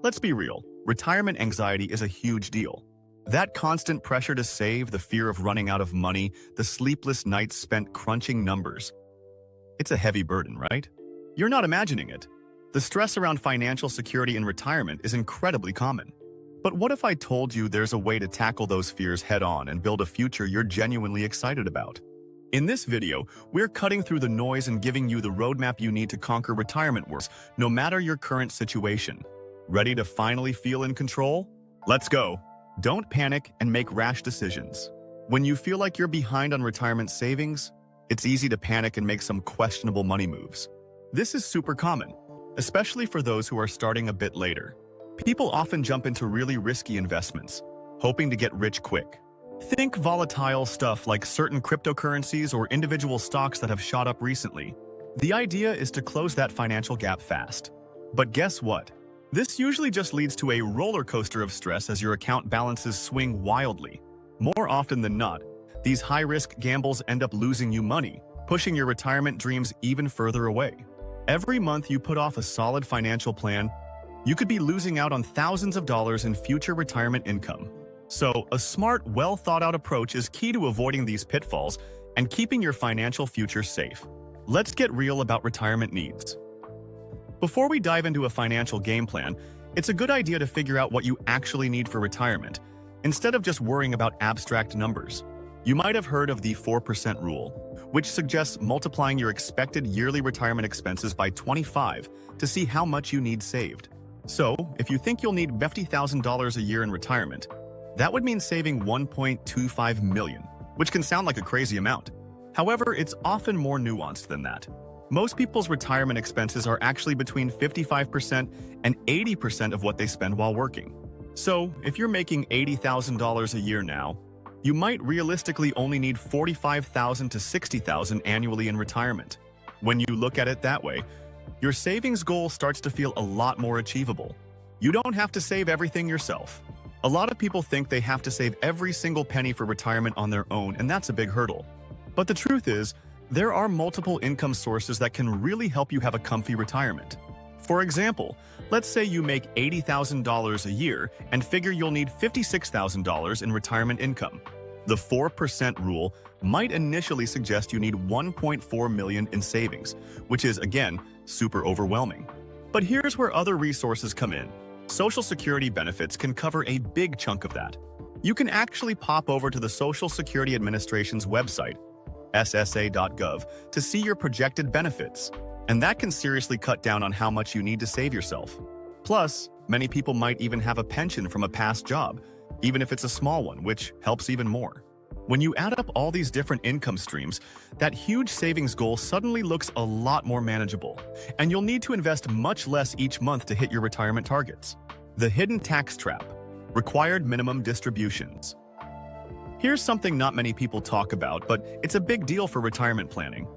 Let's be real, retirement anxiety is a huge deal. That constant pressure to save, the fear of running out of money, the sleepless nights spent crunching numbers. It's a heavy burden, right? You're not imagining it. The stress around financial security in retirement is incredibly common. But what if I told you there's a way to tackle those fears head-on and build a future you're genuinely excited about? In this video, we're cutting through the noise and giving you the roadmap you need to conquer retirement worries, no matter your current situation. Ready to finally feel in control? Let's go! Don't panic and make rash decisions. When you feel like you're behind on retirement savings, it's easy to panic and make some questionable money moves. This is super common, especially for those who are starting a bit later. People often jump into really risky investments, hoping to get rich quick. Think volatile stuff like certain cryptocurrencies or individual stocks that have shot up recently. The idea is to close that financial gap fast. But guess what? This usually just leads to a roller coaster of stress as your account balances swing wildly. More often than not, these high-risk gambles end up losing you money, pushing your retirement dreams even further away. Every month you put off a solid financial plan, you could be losing out on thousands of dollars in future retirement income. So, a smart, well-thought-out approach is key to avoiding these pitfalls and keeping your financial future safe. Let's get real about retirement needs. Before we dive into a financial game plan, it's a good idea to figure out what you actually need for retirement, instead of just worrying about abstract numbers. You might have heard of the 4% rule, which suggests multiplying your expected yearly retirement expenses by 25 to see how much you need saved. So, if you think you'll need $50,000 a year in retirement, that would mean saving $1.25 million, which can sound like a crazy amount. However, it's often more nuanced than that. Most people's retirement expenses are actually between 55% and 80% of what they spend while working. So, if you're making $80,000 a year now, you might realistically only need $45,000 to $60,000 annually in retirement. When you look at it that way, your savings goal starts to feel a lot more achievable. You don't have to save everything yourself. A lot of people think they have to save every single penny for retirement on their own, and that's a big hurdle. But the truth is, there are multiple income sources that can really help you have a comfy retirement. For example, let's say you make $80,000 a year and figure you'll need $56,000 in retirement income. The 4% rule might initially suggest you need $1.4 million in savings, which is, again, super overwhelming. But here's where other resources come in. Social Security benefits can cover a big chunk of that. You can actually pop over to the Social Security Administration's website, ssa.gov, to see your projected benefits, and that can seriously cut down on how much you need to save yourself. Plus, many people might even have a pension from a past job, even if it's a small one, which helps even more. When you add up all these different income streams, that huge savings goal suddenly looks a lot more manageable, and you'll need to invest much less each month to hit your retirement targets. The hidden tax trap: required minimum distributions. Here's something not many people talk about, but it's a big deal for retirement planning.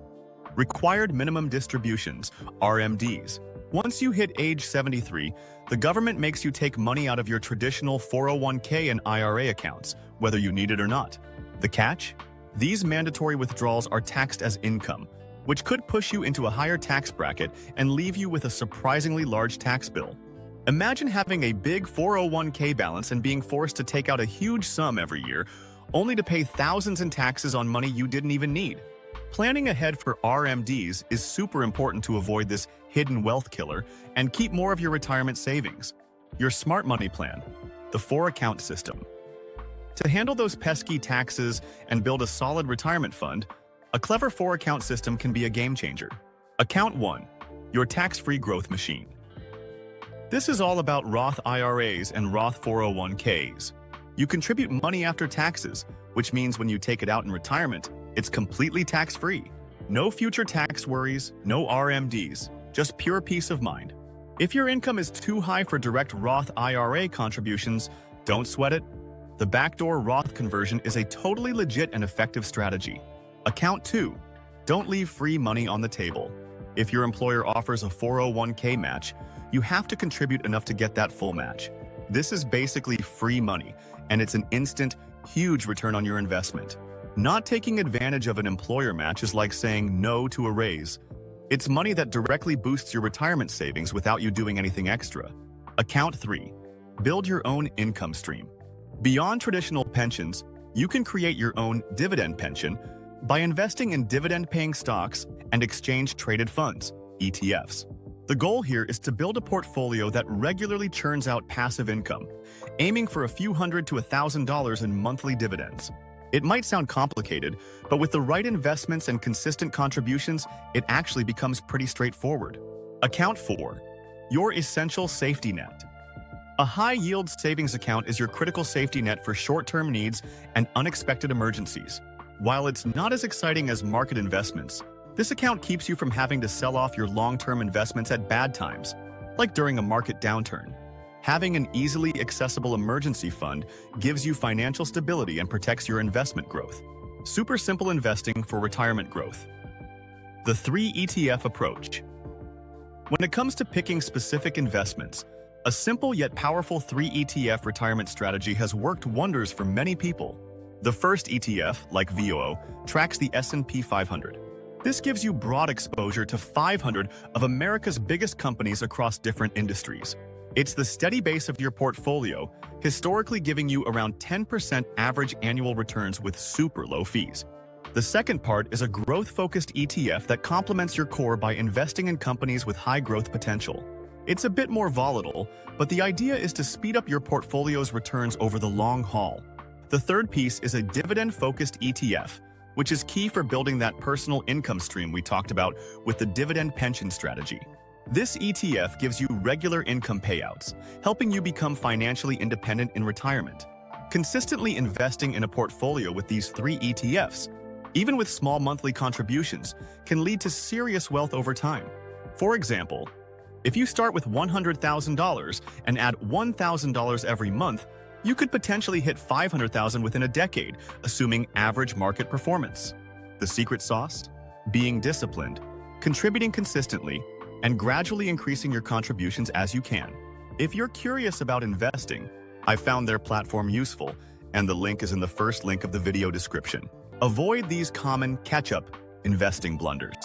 Required minimum distributions, RMDs. Once you hit age 73, the government makes you take money out of your traditional 401k and IRA accounts, whether you need it or not. The catch? These mandatory withdrawals are taxed as income, which could push you into a higher tax bracket and leave you with a surprisingly large tax bill. Imagine having a big 401k balance and being forced to take out a huge sum every year, only to pay thousands in taxes on money you didn't even need. Planning ahead for RMDs is super important to avoid this hidden wealth killer and keep more of your retirement savings. Your smart money plan, the 4-account system. To handle those pesky taxes and build a solid retirement fund, a clever 4-account system can be a game changer. Account 1, your tax-free growth machine. This is all about Roth IRAs and Roth 401ks. You contribute money after taxes, which means when you take it out in retirement, it's completely tax-free. No future tax worries, no RMDs, just pure peace of mind. If your income is too high for direct Roth IRA contributions, don't sweat it. The backdoor Roth conversion is a totally legit and effective strategy. Account 2, don't leave free money on the table. If your employer offers a 401k match, you have to contribute enough to get that full match. This is basically free money, and it's an instant, huge return on your investment. Not taking advantage of an employer match is like saying no to a raise. It's money that directly boosts your retirement savings without you doing anything extra. Account 3. Build your own income stream. Beyond traditional pensions, you can create your own dividend pension by investing in dividend-paying stocks and exchange-traded funds, ETFs. The goal here is to build a portfolio that regularly churns out passive income, aiming for a few $100 to $1,000 in monthly dividends. It might sound complicated, but with the right investments and consistent contributions, it actually becomes pretty straightforward. Account 4. Your essential safety net. A high-yield savings account is your critical safety net for short-term needs and unexpected emergencies. While it's not as exciting as market investments, this account keeps you from having to sell off your long-term investments at bad times, like during a market downturn. Having an easily accessible emergency fund gives you financial stability and protects your investment growth. Super simple investing for retirement growth. The 3 ETF approach. When it comes to picking specific investments, a simple yet powerful 3 ETF retirement strategy has worked wonders for many people. The first ETF, like VOO, tracks the S&P 500. This gives you broad exposure to 500 of America's biggest companies across different industries. It's the steady base of your portfolio, historically giving you around 10% average annual returns with super low fees. The second part is a growth-focused ETF that complements your core by investing in companies with high growth potential. It's a bit more volatile, but the idea is to speed up your portfolio's returns over the long haul. The third piece is a dividend-focused ETF, which is key for building that personal income stream we talked about with the dividend pension strategy. This ETF gives you regular income payouts, helping you become financially independent in retirement. Consistently investing in a portfolio with these 3 ETFs, even with small monthly contributions, can lead to serious wealth over time. For example, if you start with $100,000 and add $1,000 every month, you could potentially hit $500,000 within a decade, assuming average market performance. The secret sauce? Being disciplined, contributing consistently, and gradually increasing your contributions as you can. If you're curious about investing, I found their platform useful, and the link is in the first link of the video description. Avoid these common catch-up investing blunders.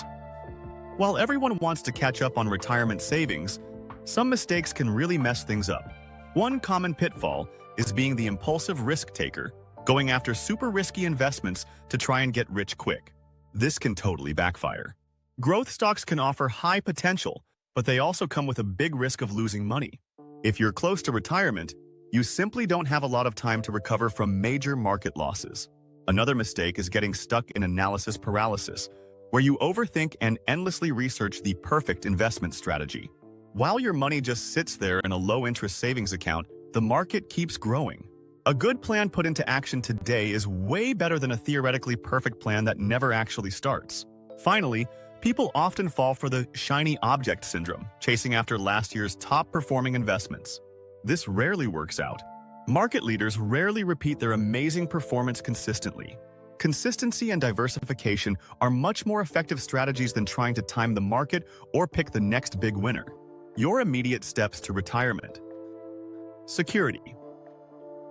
While everyone wants to catch up on retirement savings, some mistakes can really mess things up. One common pitfall is being the impulsive risk taker, going after super risky investments to try and get rich quick. This can totally backfire. Growth stocks can offer high potential, but they also come with a big risk of losing money. If you're close to retirement, you simply don't have a lot of time to recover from major market losses. Another mistake is getting stuck in analysis paralysis, where you overthink and endlessly research the perfect investment strategy. While your money just sits there in a low-interest savings account, the market keeps growing. A good plan put into action today is way better than a theoretically perfect plan that never actually starts. Finally, people often fall for the shiny object syndrome, chasing after last year's top-performing investments. This rarely works out. Market leaders rarely repeat their amazing performance consistently. Consistency and diversification are much more effective strategies than trying to time the market or pick the next big winner. Your immediate steps to retirement. Security.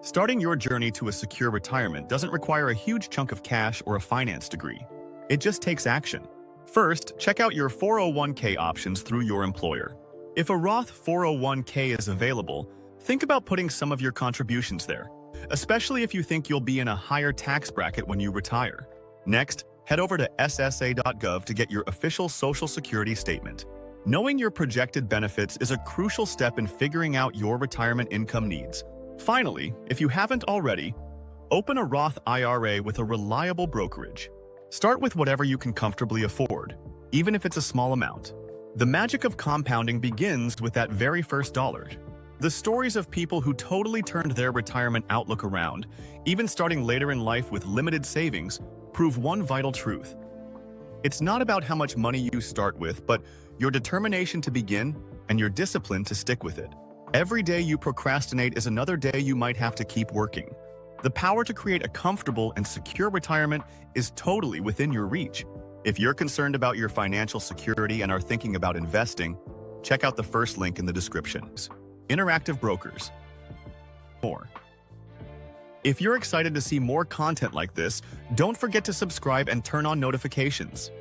Starting your journey to a secure retirement doesn't require a huge chunk of cash or a finance degree. It just takes action. First, check out your 401k options through your employer. If a Roth 401k is available, think about putting some of your contributions there, especially if you think you'll be in a higher tax bracket when you retire. Next, head over to ssa.gov to get your official Social Security statement. Knowing your projected benefits is a crucial step in figuring out your retirement income needs. Finally, if you haven't already, open a Roth IRA with a reliable brokerage. Start with whatever you can comfortably afford, even if it's a small amount. The magic of compounding begins with that very first dollar. The stories of people who totally turned their retirement outlook around, even starting later in life with limited savings, prove one vital truth. It's not about how much money you start with, but your determination to begin and your discipline to stick with it. Every day you procrastinate is another day you might have to keep working. The power to create a comfortable and secure retirement is totally within your reach. If you're concerned about your financial security and are thinking about investing, check out the first link in the description. Interactive brokers. More. If you're excited to see more content like this, don't forget to subscribe and turn on notifications.